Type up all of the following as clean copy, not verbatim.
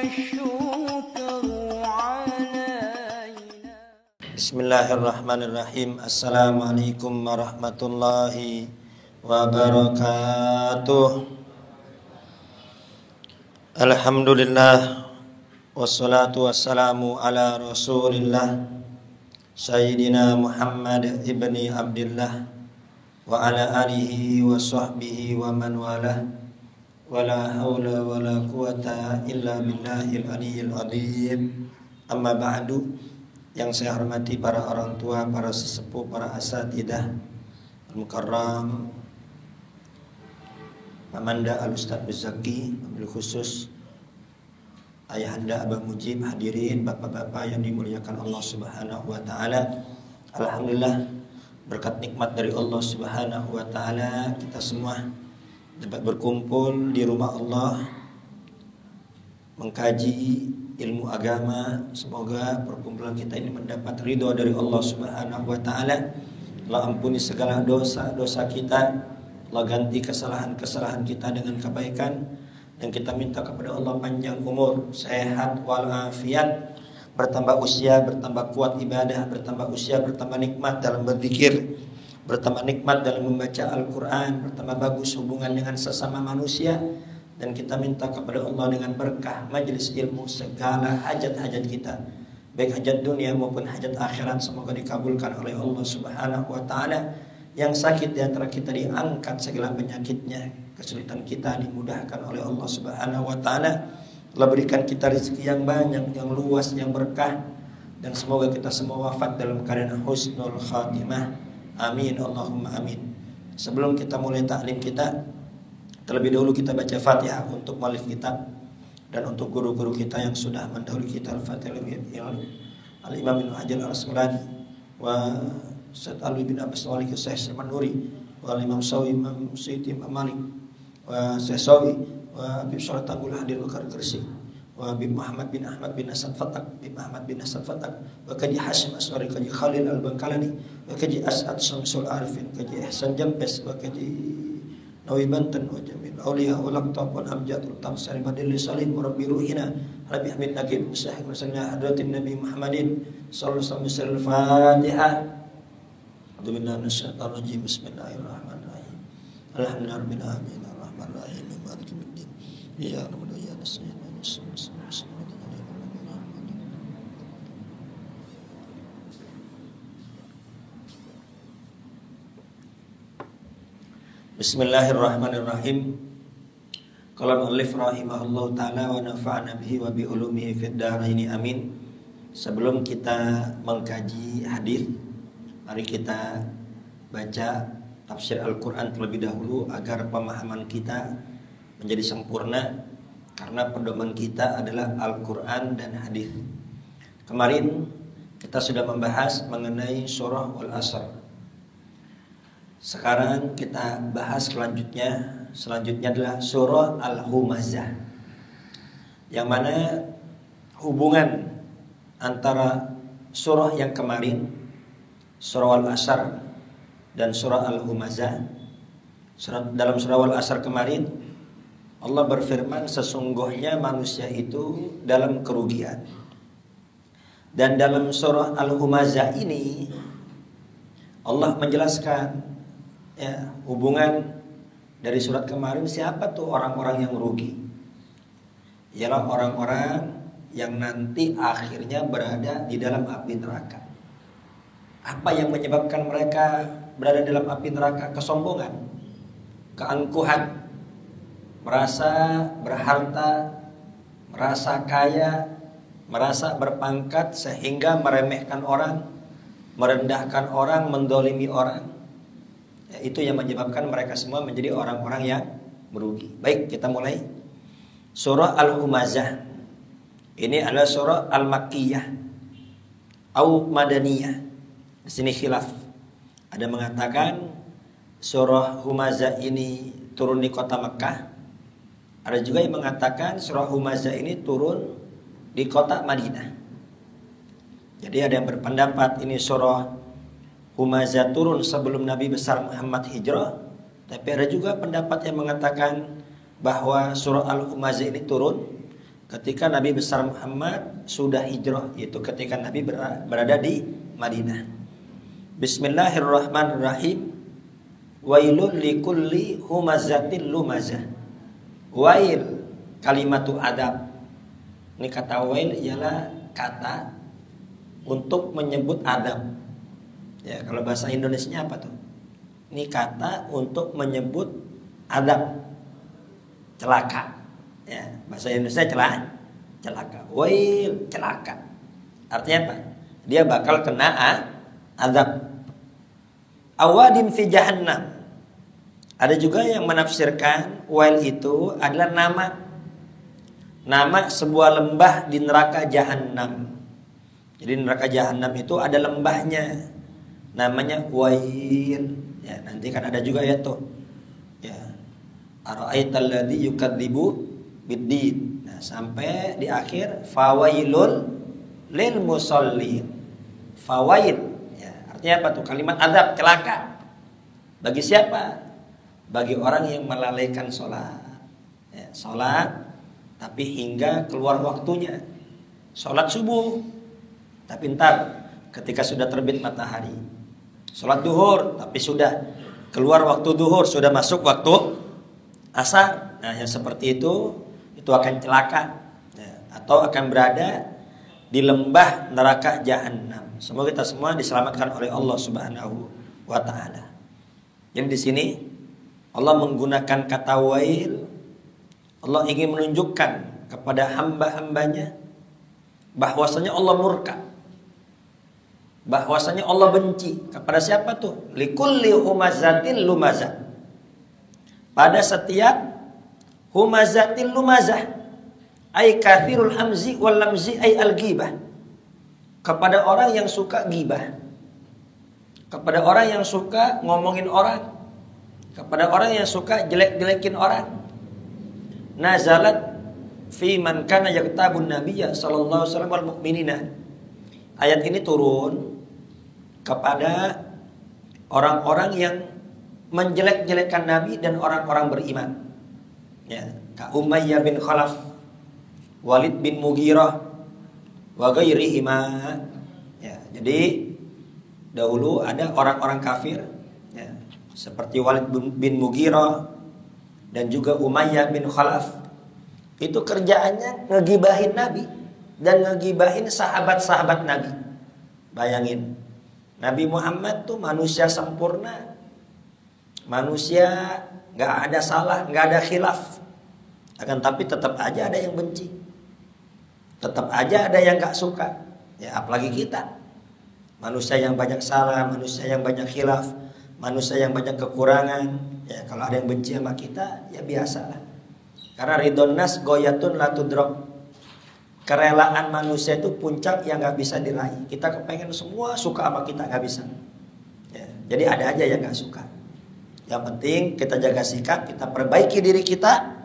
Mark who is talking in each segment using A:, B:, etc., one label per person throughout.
A: Bismillahirrahmanirrahim. Assalamualaikum warahmatullahi wabarakatuh. Alhamdulillah, wassalatu wassalamu ala rasulillah Sayyidina Muhammad ibni Abdillah wa ala alihi wa sahbihi wa man walah. Wala hawla wala quwata illa billahil aliyyil azim. Amma ba'du. Yang saya hormati para orang tua, para sesepuh, para asatidah al-mukarram, Pamanda Al-Ustadz Bezaki, wabil khusus Ayahanda Abah Mujib, hadirin bapak-bapak yang dimuliakan Allah Subhanahu wa taala. Alhamdulillah, berkat nikmat dari Allah Subhanahu wa taala kita semua dapat berkumpul di rumah Allah mengkaji ilmu agama. Semoga perkumpulan kita ini mendapat ridho dari Allah Subhanahu wa taala. Allah ampuni segala dosa-dosa kita. Allah ganti kesalahan-kesalahan kita dengan kebaikan. Dan kita minta kepada Allah panjang umur, sehat walafiat, bertambah usia, bertambah kuat ibadah, bertambah usia, bertambah nikmat dalam berzikir, bertambah nikmat dalam membaca Al-Quran, bertambah bagus hubungan dengan sesama manusia. Dan kita minta kepada Allah dengan berkah majelis ilmu segala hajat-hajat kita, baik hajat dunia maupun hajat akhirat, semoga dikabulkan oleh Allah Subhanahu wa taala. Yang sakit di antara kita diangkat segala penyakitnya, kesulitan kita dimudahkan oleh Allah Subhanahu wa taala. Allah berikan kita rezeki yang banyak, yang luas, yang berkah, dan semoga kita semua wafat dalam keadaan husnul khatimah. Amin Allahumma amin. Sebelum kita mulai taklim kita, terlebih dahulu kita baca Fatihah untuk muallif kitab dan untuk guru-guru kita yang sudah mendahului kita. Al-Fatihah Al-Imam Ibnu Hajar Al-Asqalani wa Ustaz Ali bin Abbas Wali Syekh Salman Nuri wa Imam Sawi, Imam Suyuti, Imam Malik wa Syekh Sawi wa Habib Salat Tanggul Hadir Bakar Gresik wa Habib Muhammad bin Ahmad bin Hasan Fatak, Habib Ahmad bin Hasan Fatak wa Kaji Hashim Aswari, Kaji Khalil Al-Bankalani wa Kaji As'ad Samsul Arifin, Kaji Ihsan Jampes wa Kaji Nawi Banten wa Jamil Auliya wa Laqtab wal Amjadul Tamsari Badil Salim wa Rabbi Ruhina Rabbi Hamid Naqib Sahih Rasulullah Hadratin Nabi Muhammadin sallallahu alaihi wasallam. Al-Fatihah. Bismillahirrahmanirrahim. Alhamdulillahirabbil alamin arrahmanirrahim maliki yaumiddin. Iyyaka na'budu wa iyyaka nasta'in. Bismillahirrahmanirrahim. Qala al-muallif rahimahullahu taala wa nafa'ana bihi wa bi ulumihi fid dharain amin. Sebelum kita mengkaji hadis, mari kita baca tafsir Al-Quran terlebih dahulu agar pemahaman kita menjadi sempurna, karena pedoman kita adalah Al-Quran dan hadis. Kemarin kita sudah membahas mengenai surah Al-Asr. Sekarang kita bahas selanjutnya adalah surah Al-Humazah, yang mana hubungan antara surah yang kemarin, surah Al-Asr, dan surah Al-Humazah. Dalam surah Al-Asr kemarin Allah berfirman sesungguhnya manusia itu dalam kerugian. Dan dalam surah Al-Humazah ini Allah menjelaskan hubungan dari surat kemarin. Siapa tuh orang-orang yang rugi? Ialah orang-orang yang nanti akhirnya berada di dalam api neraka. Apa yang menyebabkan mereka berada dalam api neraka? Kesombongan, keangkuhan, merasa berharta, merasa kaya, merasa berpangkat sehingga meremehkan orang, merendahkan orang, mendolimi orang. Itu yang menyebabkan mereka semua menjadi orang-orang yang merugi. Baik, kita mulai. Surah Al-Humazah ini adalah surah Al-Makkiyah atau Madaniyah. Di sini khilaf. Ada mengatakan surah Humazah ini turun di kota Mekah. Ada juga yang mengatakan surah Humazah ini turun di kota Madinah. Jadi ada yang berpendapat ini surah Humazah turun sebelum Nabi besar Muhammad hijrah. Tapi ada juga pendapat yang mengatakan bahwa surah Al-Humazah ini turun ketika Nabi besar Muhammad sudah hijrah, yaitu ketika Nabi berada di Madinah. Bismillahirrahmanirrahim. Wailul likulli humazatil lumazah. Wail, kalimatu adab. Ini kata wail ialah kata untuk menyebut adab. Ya, kalau bahasa Indonesianya apa tuh? Ini kata untuk menyebut adab. Celaka. Ya, bahasa Indonesia celaka. Wail, celaka. Artinya apa? Dia bakal kena azab. Awadin fi jahannam. Ada juga yang menafsirkan wail itu adalah nama sebuah lembah di neraka jahanam. Jadi neraka jahanam itu ada lembahnya, namanya wail. Ya, nanti kan ada juga ya tuh. Ya. Ara'aital ladzi yukadzibu biddin. Nah, sampai di akhir fawailul lil musallin. Fawail. Ya, artinya apa tuh? Kalimat azab, celaka. Bagi siapa? Bagi orang yang melalaikan sholat. Ya, sholat tapi hingga keluar waktunya. Sholat subuh tapi ntar ketika sudah terbit matahari. Sholat duhur tapi sudah keluar waktu duhur, sudah masuk waktu asar. Nah, yang seperti itu akan celaka ya, atau akan berada di lembah neraka jahanam. Semoga kita semua diselamatkan oleh Allah Subhanahu wa taala. Jadi di sini Allah menggunakan kata wail. Allah ingin menunjukkan kepada hamba-hambanya bahwasanya Allah murka, bahwasanya Allah benci kepada siapa tuh? Likulli humazatin lumazah. Pada setiap humazatin lumazah, ay kathirul hamzi wal lamzi ay al-ghibah. Kepada orang yang suka gibah, kepada orang yang suka ngomongin orang, kepada orang yang suka jelek-jelekin orang. Nazalat fi man kana yaktabun nabiyya sallallahu alaihi wasallam wal mu'minina. Ayat ini turun kepada orang-orang yang menjelek-jelekan Nabi dan orang-orang beriman. Ya, ka Umayyah bin Khalaf, Walid bin Mughirah, wa ghairihima. Ya, jadi dahulu ada orang-orang kafir ya, seperti Walid bin Mughirah dan juga Umayyah bin Khalaf. Itu kerjaannya ngegibahin Nabi dan ngegibahin sahabat-sahabat Nabi. Bayangin, Nabi Muhammad tuh manusia sempurna, manusia gak ada salah, gak ada khilaf. Akan tapi tetap aja ada yang benci, tetap aja ada yang gak suka. Ya, apalagi kita, manusia yang banyak salah, manusia yang banyak khilaf, manusia yang banyak kekurangan. Ya, kalau ada yang benci sama kita, ya biasalah. Karena ridon nas goyatun la tudrok. Kerelaan manusia itu puncak yang gak bisa diraih. Kita kepengen semua suka sama kita, gak bisa. Ya, jadi ada aja yang gak suka. Yang penting kita jaga sikap, kita perbaiki diri kita.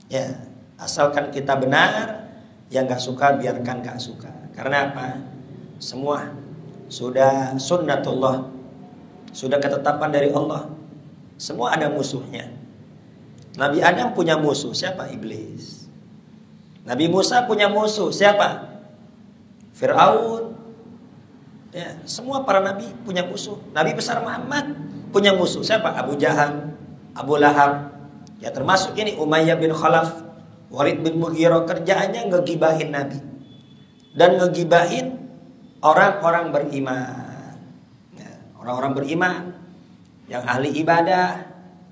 A: Ya, asalkan kita benar, yang gak suka biarkan gak suka. Karena apa? Semua sudah sunnatullah, sudah ketetapan dari Allah. Semua ada musuhnya. Nabi Adam punya musuh, siapa? Iblis. Nabi Musa punya musuh, siapa? Fir'aun. Ya, semua para nabi punya musuh. Nabi besar Muhammad punya musuh, siapa? Abu Jahal, Abu Lahab. Ya, termasuk ini Umayyah bin Khalaf, Walid bin Mughirah. Kerjaannya ngegibahin Nabi dan ngegibahin orang-orang beriman. Ya, orang-orang beriman yang ahli ibadah.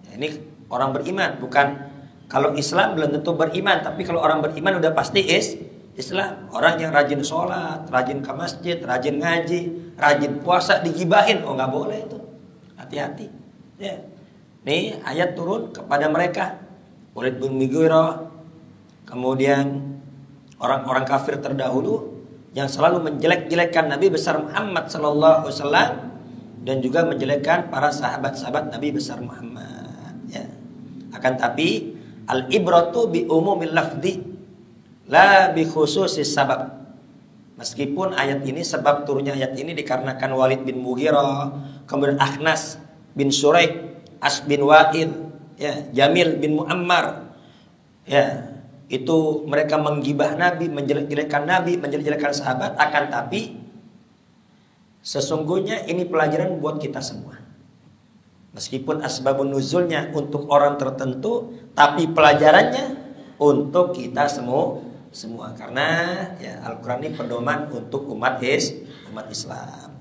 A: Ya, ini orang beriman, bukan kalau Islam belum tentu beriman, tapi kalau orang beriman udah pasti Islam. Orang yang rajin sholat, rajin ke masjid, rajin ngaji, rajin puasa digibahin, oh nggak boleh itu. Hati-hati. Ya. Nih ayat turun kepada mereka, Walid bin Mughirah, kemudian orang-orang kafir terdahulu yang selalu menjelek-jelekkan Nabi besar Muhammad sallallahu alaihi wasallam dan juga menjelekkan para sahabat-sahabat Nabi besar Muhammad. Ya. Akan tapi al-ibratu bi umumil lafzi la bi khususis sabab. Meskipun ayat ini, sebab turunnya ayat ini dikarenakan Walid bin Mughirah, kemudian Akhnas bin Suraik, As bin Wa'il, ya, Jamil bin Muammar, ya, itu mereka menggibah Nabi, menjelek-jelekkan Nabi, menjelek-jelekkan sahabat, akan tapi sesungguhnya ini pelajaran buat kita semua. Meskipun asbabun nuzulnya untuk orang tertentu, tapi pelajarannya untuk kita semua. Karena ya Al-Quran ini pedoman untuk umat Islam.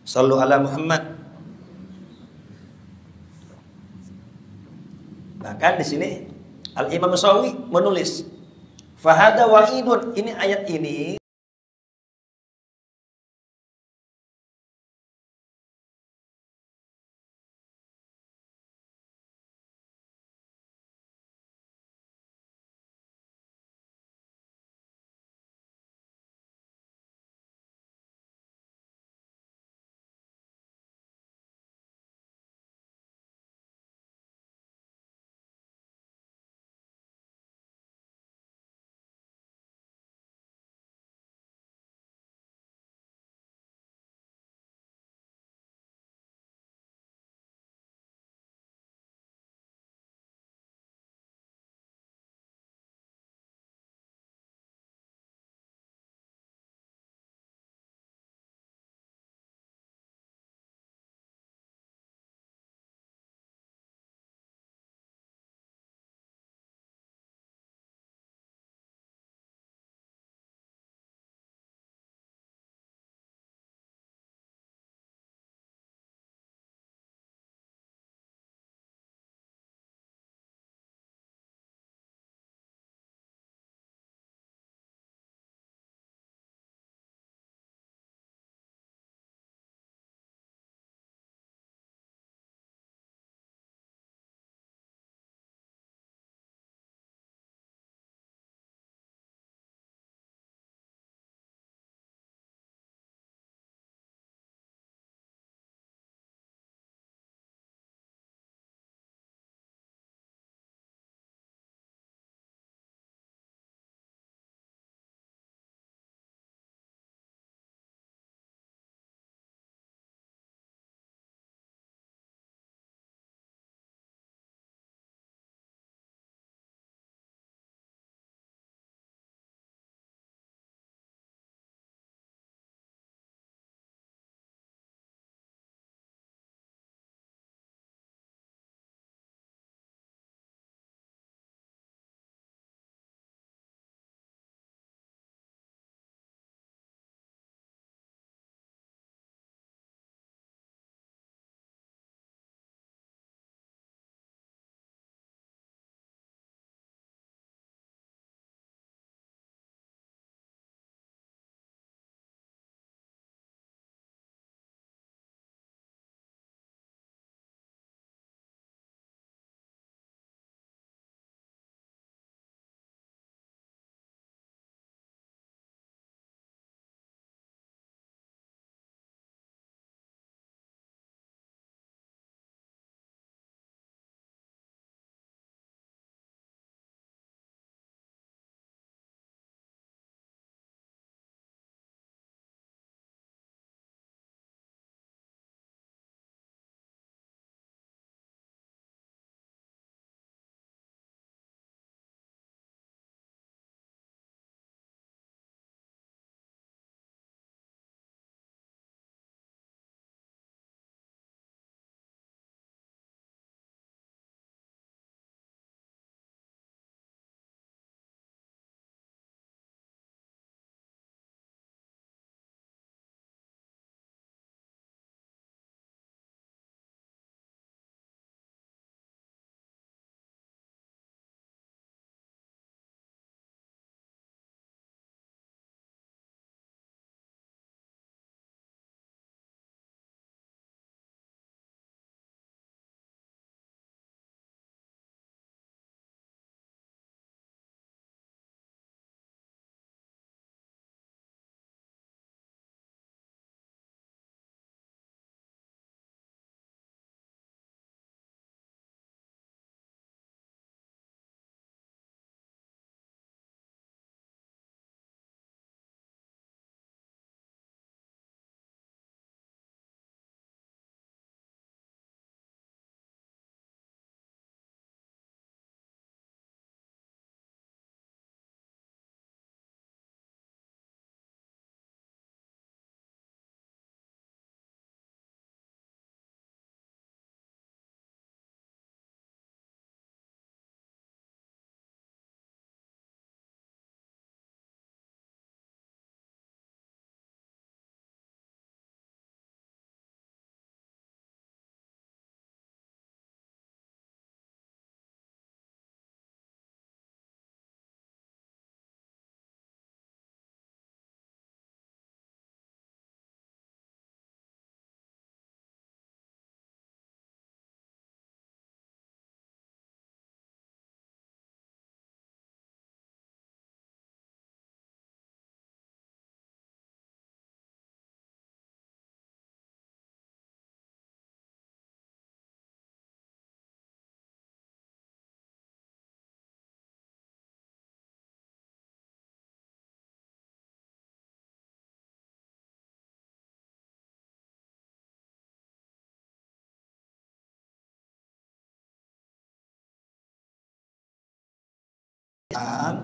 A: Sallu ala Muhammad. Bahkan di sini Al-Imam Sawi menulis, fahada wa'idun, ini ayat ini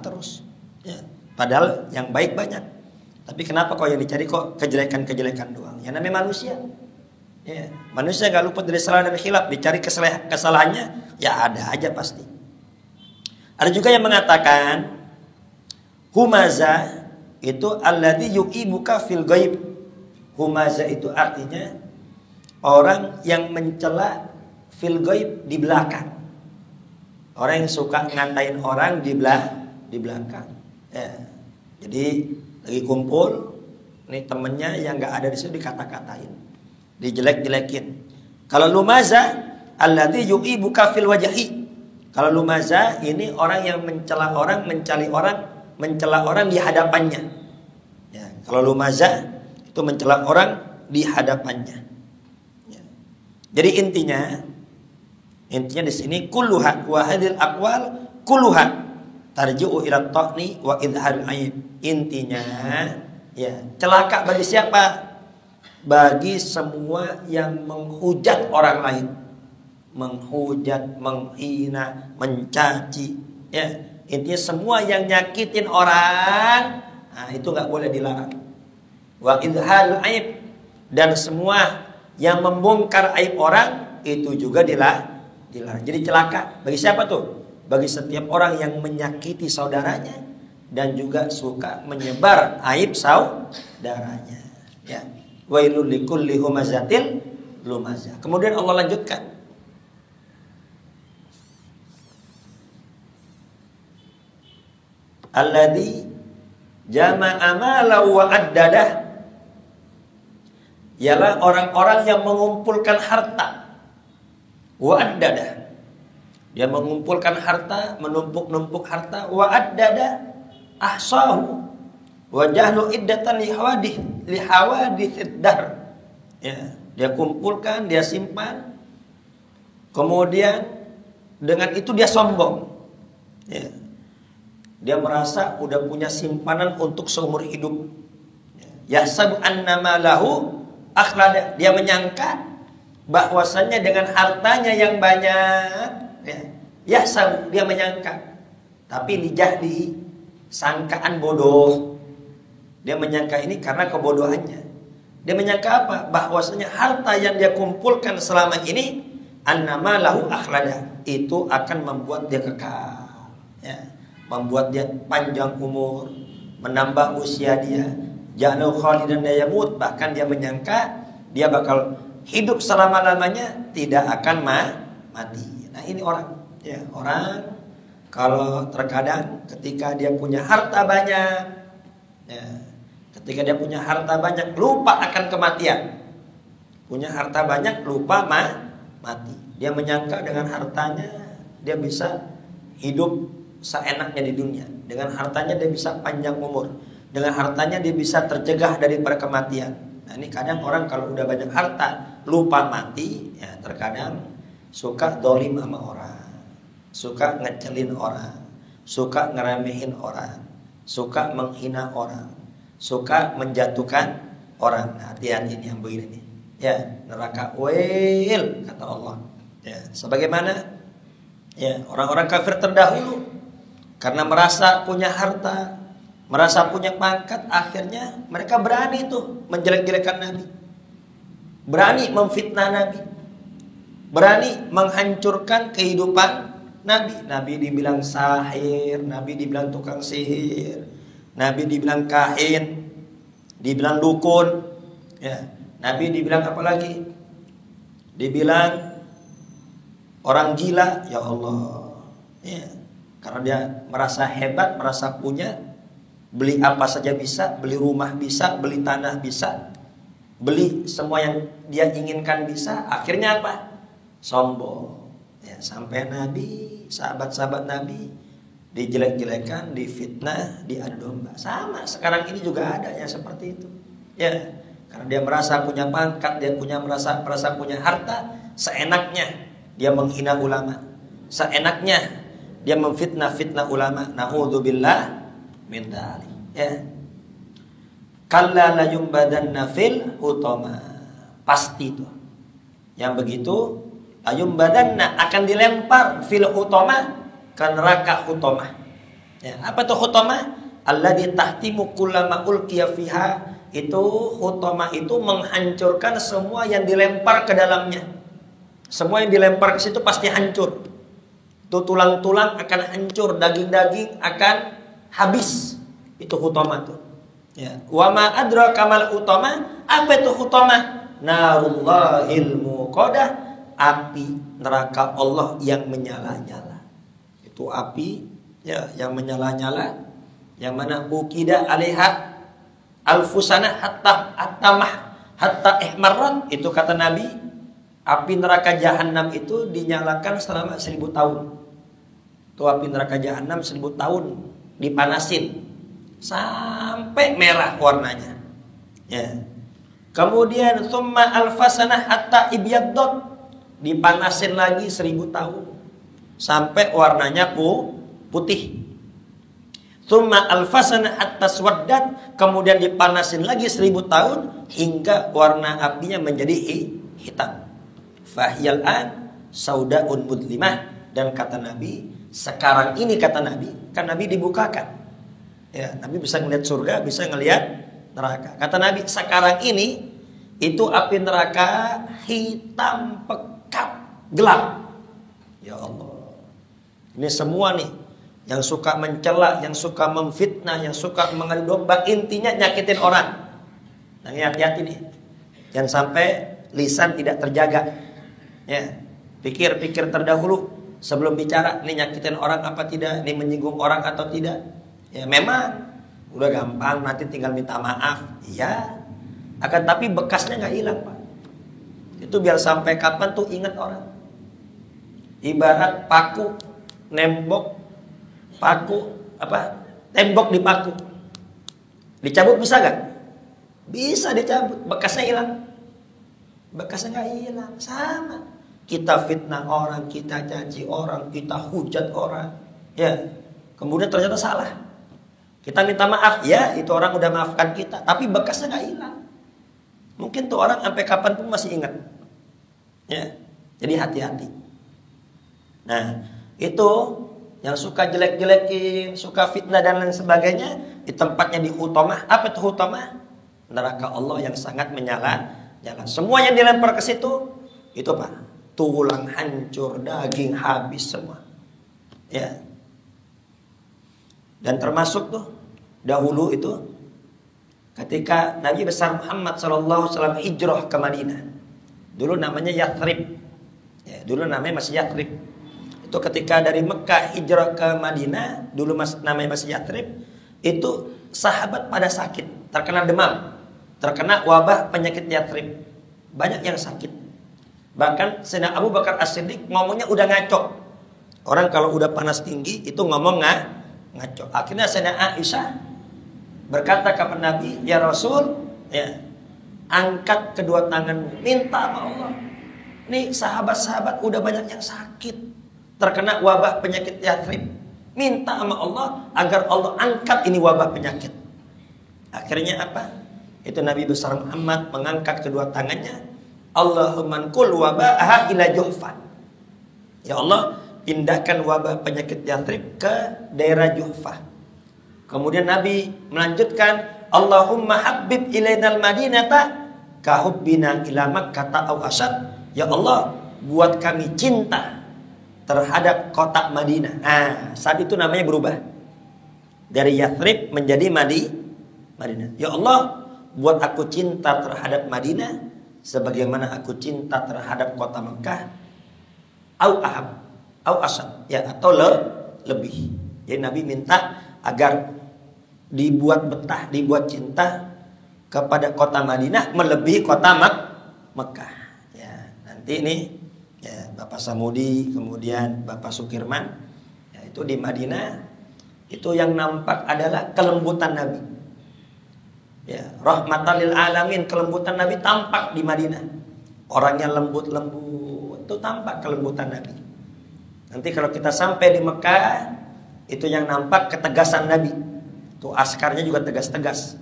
A: terus. Ya. Padahal yang baik banyak. Tapi kenapa kok yang dicari kok kejelekan-kejelekan doang? Ya namanya manusia. Ya, manusia gak luput dari salah dan khilaf. Dicari kesalahannya, ya ada aja pasti. Ada juga yang mengatakan humaza itu alladzi yu'ibuka fil ghaib. Humaza itu artinya orang yang mencela fil ghaib di belakang. Orang yang suka ngatain orang di belakang. Ya. Jadi lagi kumpul, nih temennya yang nggak ada di situ dikata-katain, dijelek-jelekin. Kalau lumaza alladzi yu'ibuka fil wajhi. Kalau lumaza ini orang yang mencela orang, mencela orang di hadapannya. Ya, kalau lumaza itu mencela orang di hadapannya. Ya. Jadi intinya di sini kulluha wa hadhil aqwal kulluha tarji'u ila ta'ni wa idharil aib. Intinya ya, celaka bagi siapa? Bagi semua yang menghujat orang lain. Menghujat, menghina, mencaci, ya. Intinya semua yang nyakitin orang, nah itu enggak boleh dilarang. Wa idharil aib, dan semua yang membongkar aib orang itu juga dilarang. Jadi celaka bagi siapa tuh? Bagi setiap orang yang menyakiti saudaranya dan juga suka menyebar aib saudaranya. Ya. Wailul likulli humazatil lumazah. Kemudian Allah lanjutkan. Alladzi jama'a malan wa addadah. Ialah orang-orang yang mengumpulkan harta. Wa addada, dia mengumpulkan harta, menumpuk-numpuk harta. Wa addada ahsahu wa jahlu iddatan lihawadithid dar. Ya, dia kumpulkan, dia simpan. Kemudian dengan itu dia sombong. Ya. Dia merasa udah punya simpanan untuk seumur hidup. Yahsabu annama lahu akhlada, dia menyangka bahwasannya dengan hartanya yang banyak, ya dia menyangka, tapi lijahdi, sangkaan bodoh. Dia menyangka ini karena kebodohannya. Dia menyangka apa? Bahwasanya harta yang dia kumpulkan selama ini, annama lahu akhlada, itu akan membuat dia kekal, ya, membuat dia panjang umur, menambah usia dia, ja'alahu khalidan la yamut. Bahkan dia menyangka dia bakal hidup selama-lamanya, tidak akan mati. Nah ini orang, ya, orang kalau terkadang ketika dia punya harta banyak, ya, ketika dia punya harta banyak lupa akan kematian. Punya harta banyak lupa mati. Dia menyangka dengan hartanya dia bisa hidup seenaknya di dunia. Dengan hartanya dia bisa panjang umur. Dengan hartanya dia bisa tercegah dari kematian. Nah ini kadang orang kalau udah banyak harta lupa mati, ya terkadang suka dolim sama orang, suka ngecelin orang, suka ngeremehin orang, suka menghina orang, suka menjatuhkan orang. Nah, hati-hati ini yang begini nih, ya, neraka wail kata Allah. Ya, sebagaimana ya orang-orang kafir terdahulu karena merasa punya harta, merasa punya pangkat, akhirnya mereka berani tuh menjelek-jelekan Nabi, berani memfitnah Nabi, berani menghancurkan kehidupan Nabi. Nabi dibilang sahir, Nabi dibilang tukang sihir, Nabi dibilang kahin, dibilang dukun, ya. Nabi dibilang apa lagi? Dibilang orang gila, ya Allah, ya. Karena dia merasa hebat, merasa punya, beli apa saja bisa, beli rumah bisa, beli tanah bisa, beli semua yang dia inginkan bisa. Akhirnya apa? Sombong. Ya, sampai Nabi, sahabat-sahabat Nabi dijelek-jelekan, difitnah, diadu domba. Sama sekarang ini juga ada yang seperti itu. Ya, karena dia merasa punya pangkat, dia merasa punya harta, seenaknya dia menghina ulama, seenaknya dia memfitnah ulama. Na'udzubillah min dzalik. Ya. Kalla la yumbadanna fil hutama. Pasti itu. Yang begitu la yumbadanna akan dilempar fil hutama ke neraka hutamah. Ya, apa tuh hutamah? Alladzi tahtimu kullama ulqiya fiha. Itu hutamah itu menghancurkan semua yang dilempar ke dalamnya. Semua yang dilempar ke situ pasti hancur. Itu tulang-tulang akan hancur, daging-daging akan habis. Itu hutamah tuh. Ya, wa ma adraka mal hutamah? Apa itu hutamah? Narullahil muqadah, api neraka Allah yang menyala-nyala. Itu api ya yang menyala-nyala, yang mana ukida alaiha alfusana hatta ihmarrat. Itu kata Nabi, api neraka jahanam itu dinyalakan selama 1000 tahun. Itu api neraka jahanam 1000 tahun dipanasin sampai merah warnanya. Ya. Kemudian summa alfasana hatta ibyaddat, dipanasin lagi 1000 tahun sampai warnanya putih. Summa alfasana hatta swaddat, kemudian dipanasin lagi 1000 tahun hingga warna apinya menjadi hitam. Fahiyal an saudaun mudlimah. Dan kata Nabi, sekarang ini kata Nabi, kan Nabi dibukakan. Ya, Nabi bisa ngelihat surga, bisa ngelihat neraka. Kata Nabi, sekarang ini itu api neraka hitam pekat, gelap. Ya Allah. Ini semua nih yang suka mencela, yang suka memfitnah, yang suka mengadu domba, intinya nyakitin orang. Nah, hati-hati nih. Jangan sampai lisan tidak terjaga. Ya, pikir-pikir terdahulu sebelum bicara, nih nyakitin orang apa tidak, nih menyinggung orang atau tidak. Ya memang udah gampang, nanti tinggal minta maaf. Iya. Akan tapi bekasnya nggak hilang, Pak. Itu biar sampai kapan tuh ingat orang. Ibarat paku nembok, tembok dipaku. Dicabut bisa gak? Bisa dicabut, bekasnya hilang. Bekasnya nggak hilang, sama. Kita fitnah orang, kita caci orang, kita hujat orang, ya. Kemudian ternyata salah. Kita minta maaf, ya itu orang udah maafkan kita, tapi bekasnya nggak hilang. Mungkin tuh orang sampai kapan pun masih ingat. Ya, jadi hati-hati. Nah, itu yang suka jelek-jelekin, suka fitnah dan lain sebagainya, di tempatnya di hutamah. Apa itu hutamah? Neraka Allah yang sangat menyala. Semua yang dilempar ke situ, itu Pak, tulang hancur, daging habis semua. Ya. Dan termasuk tuh dahulu itu ketika Nabi besar Muhammad SAW hijrah ke Madinah. Dulu namanya Yathrib. Ya, dulu namanya masih Yathrib. Itu ketika dari Mekah hijrah ke Madinah, dulu namanya masih Yathrib, itu sahabat pada sakit, terkena demam, terkena wabah penyakit Yathrib. Banyak yang sakit. Bahkan Sayyidina Abu Bakar As-Siddiq ngomongnya udah ngaco. Orang kalau udah panas tinggi itu ngomong ngaco. Akhirnya Sayyidina Aisyah berkata kepada Nabi, ya Rasul, ya, angkat kedua tanganmu, minta sama Allah. Nih sahabat-sahabat udah banyak yang sakit, terkena wabah penyakit Yathrib. Minta sama Allah agar Allah angkat ini wabah penyakit. Akhirnya apa? Itu Nabi besar Muhammad mengangkat kedua tangannya. Allahumma kul wabaha ila Juhfa. Ya Allah, pindahkan wabah penyakit Yathrib ke daerah Juhfa. Kemudian Nabi melanjutkan, Allahumma habbib ilainal madinata kahubbina ila Makkah au asyad. Ya Allah, buat kami cinta terhadap kota Madinah. Saat itu namanya berubah dari Yathrib menjadi Madinah. Ya Allah, buat aku cinta terhadap Madinah sebagaimana aku cinta terhadap kota Mekah. Au ahab, au asyad, ya, atau lebih. Jadi Nabi minta agar dibuat betah, dibuat cinta kepada kota Madinah melebihi kota Mekah. Ya, nanti ini ya, Bapak Samudi, kemudian Bapak Sukirman, ya, itu di Madinah, itu yang nampak adalah kelembutan Nabi. Ya, rahmatan lil alamin, kelembutan Nabi tampak di Madinah. Orangnya lembut-lembut, itu tampak kelembutan Nabi. Nanti kalau kita sampai di Mekah, itu yang nampak ketegasan Nabi. Tuh askarnya juga tegas-tegas.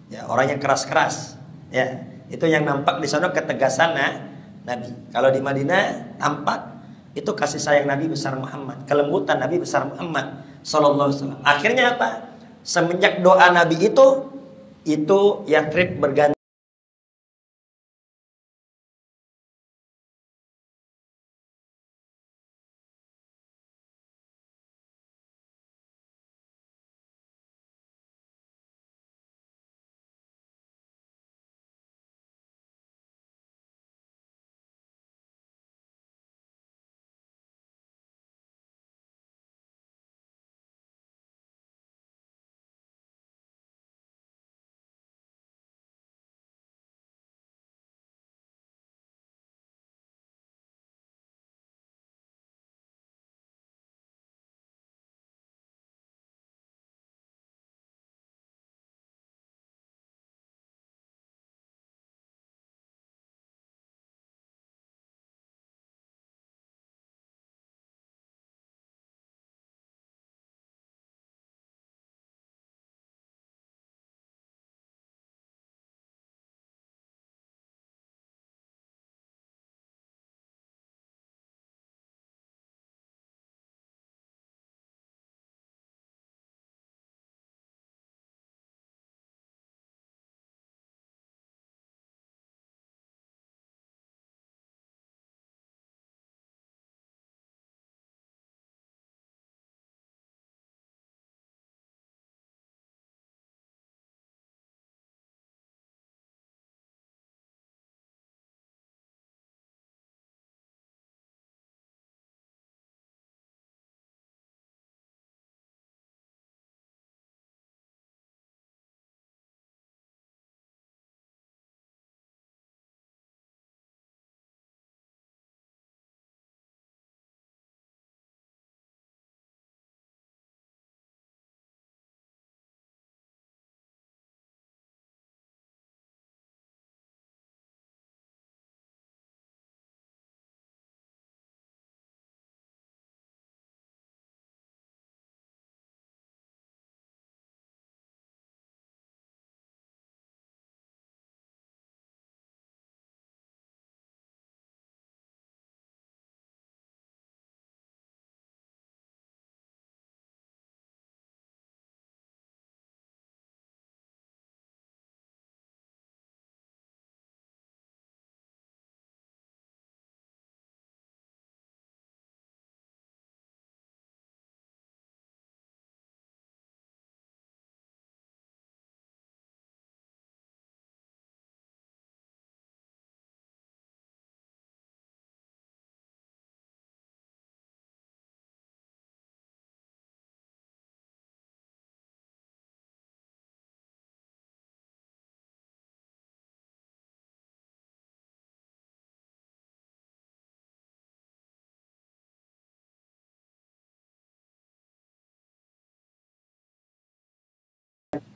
A: Ya, orangnya keras-keras. Ya, itu yang nampak di sana ketegasan Nabi. Kalau di Madinah tampak itu kasih sayang Nabi besar Muhammad, kelembutan Nabi besar Muhammad. Sallallahu alaihi wasallam. Akhirnya apa? Semenjak doa Nabi itu Yathrib berganti.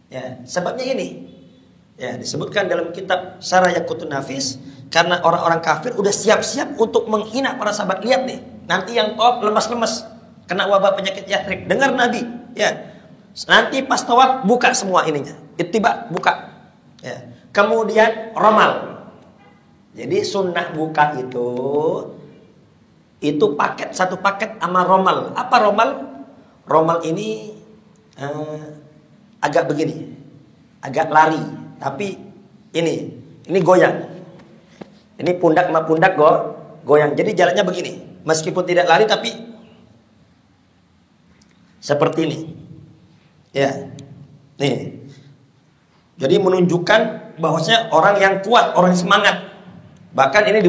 A: Ya, sebabnya ini. Ya, disebutkan dalam kitab Syarah Yaqutun Nafis, karena orang-orang kafir udah siap-siap untuk menghina para sahabat. Lihat nih, nanti yang tawaf lemas-lemas kena wabah penyakit Yathrib. Dengar Nabi, ya. Nanti pas tawaf buka semua ininya. Ittiba buka. Ya. Kemudian romal. Jadi sunnah buka itu paket, satu paket sama romal. Apa romal? Romal ini agak begini, agak lari, tapi ini goyang. Ini pundak sama pundak goyang. Jadi jalannya begini, meskipun tidak lari tapi seperti ini. Ya, nih. Jadi menunjukkan bahwasanya orang yang kuat, orang yang semangat. Bahkan ini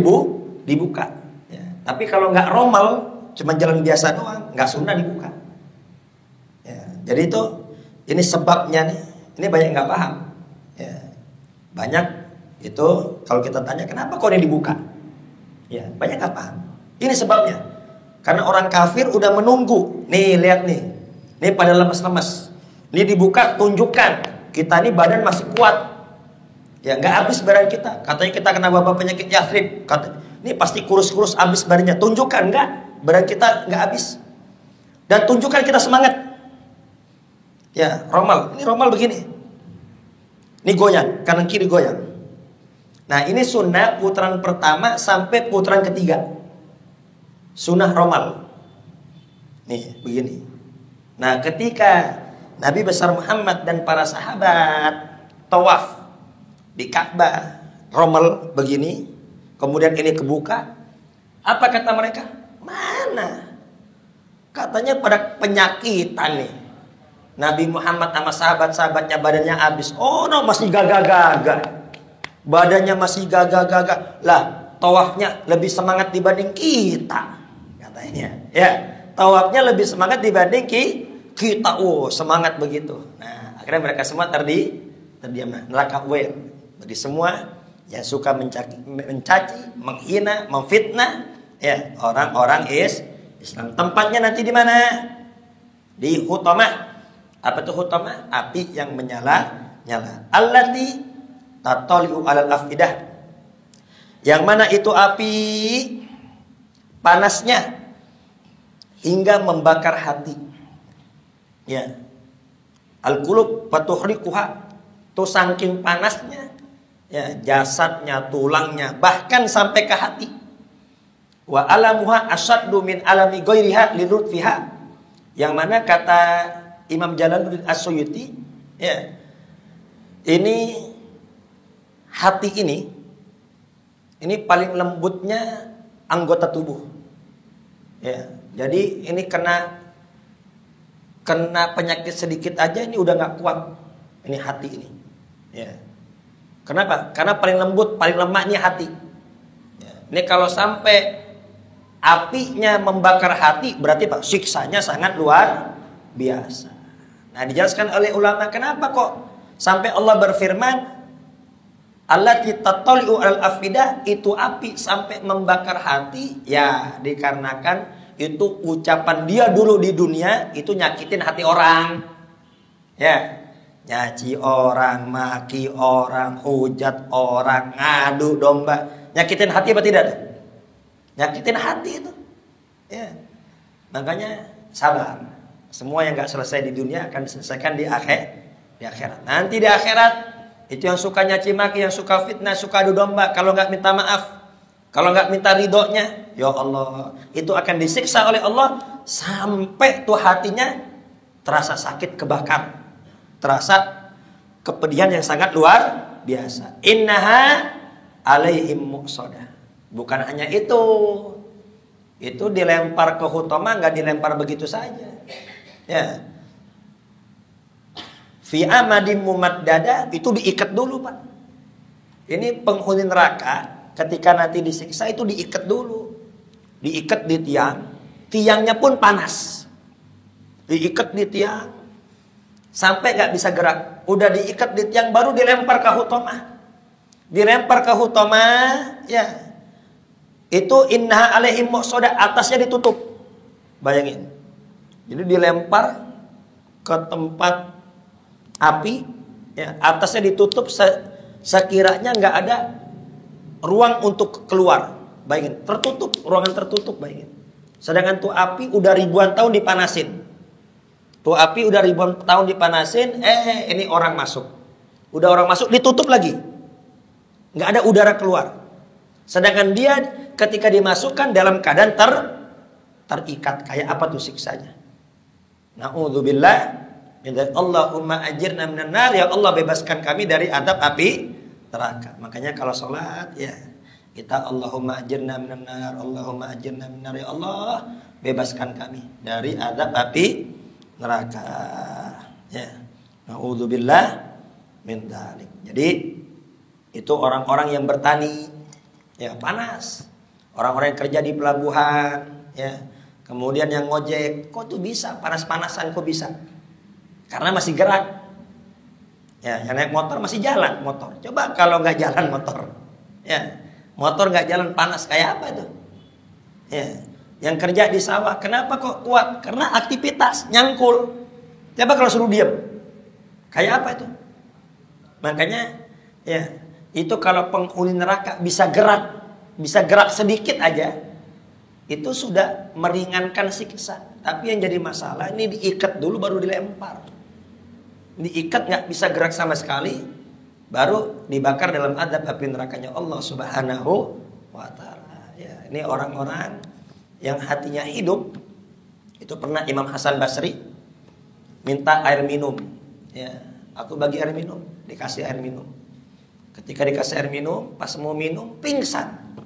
A: dibuka. Ya. Tapi kalau nggak romal, cuma jalan biasa doang, nggak sunnah dibuka. Ya. Jadi ini sebabnya nih. Ini banyak nggak paham. Ya. Banyak itu kalau kita tanya kenapa kok ini dibuka? Ya, banyak nggak paham. Ini sebabnya. Karena orang kafir udah menunggu. Nih lihat nih. Ini pada lemes-lemes. Ini dibuka, tunjukkan kita ini badan masih kuat. Ya, nggak habis badan kita. Katanya kita kena wabah penyakit Yathrib. Ini pasti kurus-kurus habis badannya. Tunjukkan nggak? Badan kita nggak habis. Dan tunjukkan kita semangat. Ya, romal. Ini romal begini. Ini goyang, kanan kiri goyang. Nah, ini sunnah putaran pertama sampai putaran ketiga. Sunnah romal. Nih, begini. Nah, ketika Nabi besar Muhammad dan para sahabat tawaf di Ka'bah, rommel begini, kemudian ini kebuka, apa kata mereka? Mana? Katanya pada penyakitan nih. Nabi Muhammad sama sahabat-sahabatnya badannya habis. Oh no, masih gagah-gagah. Badannya masih gagah-gagah. Lah, tawafnya lebih semangat dibanding kita, katanya. Ya, tawafnya lebih semangat dibanding kita. Oh, semangat begitu. Nah, akhirnya mereka semua terdiam. Nah, neraka well. Bagi semua yang suka mencaci, menghina, memfitnah, ya, orang-orang Islam. Tempatnya nanti di mana? Di Hutamah. Apa itu Hutamah? Api yang menyala-nyala. Allati tatali'u 'alal afidah. Yang mana itu api panasnya hingga membakar hati. Ya. Al-qulub fatuhriquha. Itu saking panasnya, ya, jasadnya, tulangnya, bahkan sampai ke hati. Wa alamuha asyaddu min alami ghairiha lilutfiha. Yang mana kata Imam Jalaluddin As-Suyuti, ya, ini hati ini paling lembutnya anggota tubuh. Ya, jadi ini kena penyakit sedikit aja ini udah nggak kuat. Ini hati ini. Ya. Kenapa? Karena paling lembut, paling lemahnya hati. Ya. Ini kalau sampai apinya membakar hati, berarti Pak, siksanya sangat luar biasa. Nah, dijelaskan oleh ulama kenapa kok sampai Allah berfirman allati tatali'u 'alal afidah, itu api sampai membakar hati, ya dikarenakan itu ucapan dia dulu di dunia itu nyakitin hati orang. Ya, nyaci orang, maki orang, hujat orang, ngadu domba, nyakitin hati apa tidak tuh? Nyakitin hati itu. Ya. Makanya sabar. Semua yang gak selesai di dunia akan diselesaikan di akhirat. Nanti di akhirat itu yang suka nyaci maki, yang suka fitnah, suka adu domba, kalau gak minta maaf, kalau gak minta ridhonya, ya Allah, itu akan disiksa oleh Allah sampai tuh hatinya terasa sakit, kebakar, terasa kepedihan yang sangat luar biasa. Innaha alaihim muqsadah. Bukan hanya itu dilempar ke Hutamah, nggak dilempar begitu saja. Ya, fi amadim mumaddada, itu diikat dulu Pak. Ini penghuni neraka ketika nanti disiksa itu diikat dulu, diikat di tiang, tiangnya pun panas, diikat di tiang sampai nggak bisa gerak. Udah diikat di tiang baru dilempar ke Hutamah, dilempar ke Hutamah, ya. Itu innaha alaihim muqsadah, atasnya ditutup. Bayangin. Jadi dilempar ke tempat api, ya, atasnya ditutup sekiranya nggak ada ruang untuk keluar. Bayangin, tertutup, ruangan tertutup, bayangin. Sedangkan tuh api udah ribuan tahun dipanasin. Tuh api udah ribuan tahun dipanasin, ini orang masuk. Udah orang masuk ditutup lagi. Nggak ada udara keluar. Sedangkan dia ketika dimasukkan dalam keadaan terikat. Kayak apa tuh siksanya? Na'udzubillah min dzalik. Allahumma ajirna minan nar, ya Allah bebaskan kami dari adab api neraka. Makanya kalau sholat, ya, kita Allahumma ajirna minan nar, Allahumma ajirna minan nar, ya Allah bebaskan kami dari adab api neraka. Ya. Na'udzubillah min dzalik. Jadi itu orang-orang yang bertani, ya, panas. Orang-orang yang kerja di pelabuhan, ya. Kemudian yang ngojek, kok tuh bisa panas-panasan, kok bisa? Karena masih gerak. Ya, yang naik motor masih jalan motor. Coba kalau nggak jalan motor, ya, motor nggak jalan panas kayak apa itu? Ya, yang kerja di sawah, kenapa kok kuat? Karena aktivitas nyangkul. Coba kalau suruh diam, kayak apa itu? Makanya, ya, itu kalau penghuni neraka bisa gerak sedikit aja, itu sudah meringankan siksa. Tapi yang jadi masalah ini diikat dulu baru dilempar. Diikat nggak bisa gerak sama sekali, baru dibakar dalam adab api nerakanya Allah Subhanahu wa ta'ala. Ya, ini orang-orang yang hatinya hidup. Itu pernah Imam Hasan Basri minta air minum. Ya, aku bagi air minum, dikasih air minum. Ketika dikasih air minum, pas mau minum pingsan.